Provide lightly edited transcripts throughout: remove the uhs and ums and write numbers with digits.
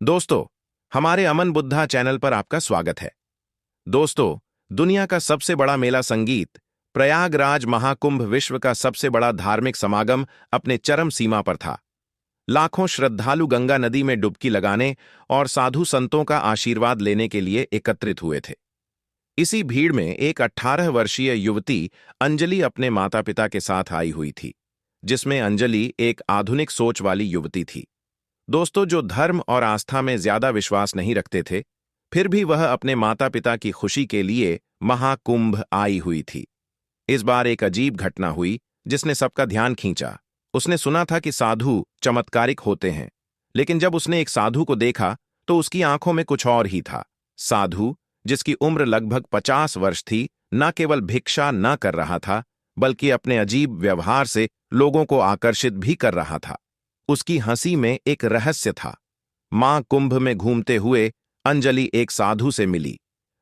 दोस्तों, हमारे अमन बुद्धा चैनल पर आपका स्वागत है। दोस्तों, दुनिया का सबसे बड़ा मेला संगीत प्रयागराज महाकुंभ विश्व का सबसे बड़ा धार्मिक समागम अपने चरम सीमा पर था। लाखों श्रद्धालु गंगा नदी में डुबकी लगाने और साधु संतों का आशीर्वाद लेने के लिए एकत्रित हुए थे। इसी भीड़ में एक 18 वर्षीय युवती अंजलि अपने माता पिता के साथ आई हुई थी, जिसमें अंजलि एक आधुनिक सोच वाली युवती थी। दोस्तों, जो धर्म और आस्था में ज्यादा विश्वास नहीं रखते थे, फिर भी वह अपने माता पिता की खुशी के लिए महाकुंभ आई हुई थी। इस बार एक अजीब घटना हुई जिसने सबका ध्यान खींचा। उसने सुना था कि साधु चमत्कारिक होते हैं, लेकिन जब उसने एक साधु को देखा तो उसकी आंखों में कुछ और ही था। साधु, जिसकी उम्र लगभग 50 वर्ष थी, न केवल भिक्षा न कर रहा था, बल्कि अपने अजीब व्यवहार से लोगों को आकर्षित भी कर रहा था। उसकी हंसी में एक रहस्य था। मां कुंभ में घूमते हुए अंजलि एक साधु से मिली।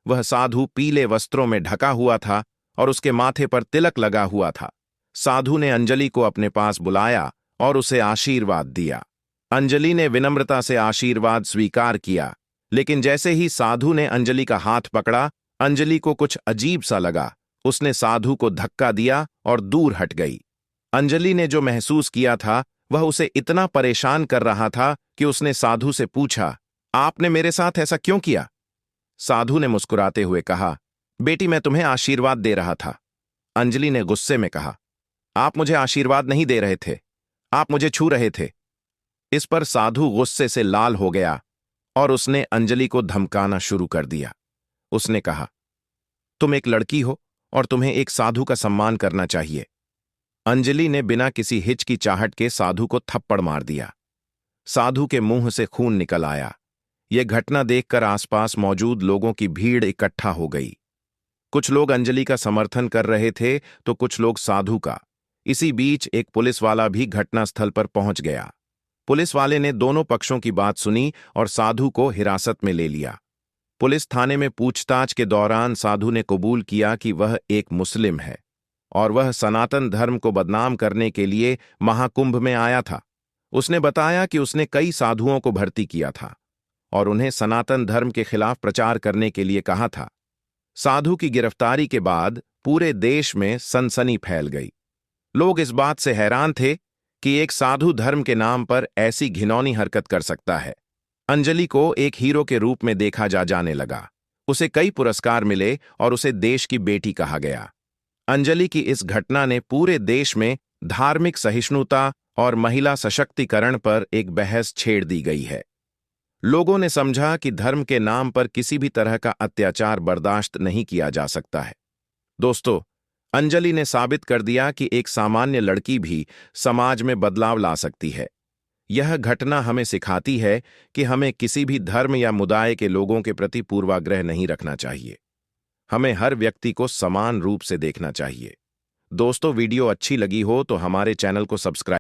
वह साधु पीले वस्त्रों में ढका हुआ था और उसके माथे पर तिलक लगा हुआ था। साधु ने अंजलि को अपने पास बुलाया और उसे आशीर्वाद दिया। अंजलि ने विनम्रता से आशीर्वाद स्वीकार किया, लेकिन जैसे ही साधु ने अंजलि का हाथ पकड़ा, अंजलि को कुछ अजीब सा लगा। उसने साधु को धक्का दिया और दूर हट गई। अंजलि ने जो महसूस किया था वह उसे इतना परेशान कर रहा था कि उसने साधु से पूछा, आपने मेरे साथ ऐसा क्यों किया? साधु ने मुस्कुराते हुए कहा, बेटी, मैं तुम्हें आशीर्वाद दे रहा था। अंजलि ने गुस्से में कहा, आप मुझे आशीर्वाद नहीं दे रहे थे, आप मुझे छू रहे थे। इस पर साधु गुस्से से लाल हो गया और उसने अंजलि को धमकाना शुरू कर दिया। उसने कहा, तुम एक लड़की हो और तुम्हें एक साधु का सम्मान करना चाहिए। अंजलि ने बिना किसी हिचकिचाहट के साधु को थप्पड़ मार दिया। साधु के मुंह से खून निकल आया। यह घटना देखकर आसपास मौजूद लोगों की भीड़ इकट्ठा हो गई। कुछ लोग अंजलि का समर्थन कर रहे थे तो कुछ लोग साधु का। इसी बीच एक पुलिस वाला भी घटनास्थल पर पहुंच गया। पुलिस वाले ने दोनों पक्षों की बात सुनी और साधु को हिरासत में ले लिया। पुलिस थाने में पूछताछ के दौरान साधु ने कबूल किया कि वह एक मुस्लिम है और वह सनातन धर्म को बदनाम करने के लिए महाकुंभ में आया था। उसने बताया कि उसने कई साधुओं को भर्ती किया था और उन्हें सनातन धर्म के खिलाफ प्रचार करने के लिए कहा था। साधु की गिरफ्तारी के बाद पूरे देश में सनसनी फैल गई। लोग इस बात से हैरान थे कि एक साधु धर्म के नाम पर ऐसी घिनौनी हरकत कर सकता है। अंजलि को एक हीरो के रूप में देखा जाने लगा। उसे कई पुरस्कार मिले और उसे देश की बेटी कहा गया। अंजलि की इस घटना ने पूरे देश में धार्मिक सहिष्णुता और महिला सशक्तिकरण पर एक बहस छेड़ दी गई है। लोगों ने समझा कि धर्म के नाम पर किसी भी तरह का अत्याचार बर्दाश्त नहीं किया जा सकता है। दोस्तों, अंजलि ने साबित कर दिया कि एक सामान्य लड़की भी समाज में बदलाव ला सकती है। यह घटना हमें सिखाती है कि हमें किसी भी धर्म या मुदाय के लोगों के प्रति पूर्वाग्रह नहीं रखना चाहिए। हमें हर व्यक्ति को समान रूप से देखना चाहिए। दोस्तों, वीडियो अच्छी लगी हो तो हमारे चैनल को सब्सक्राइब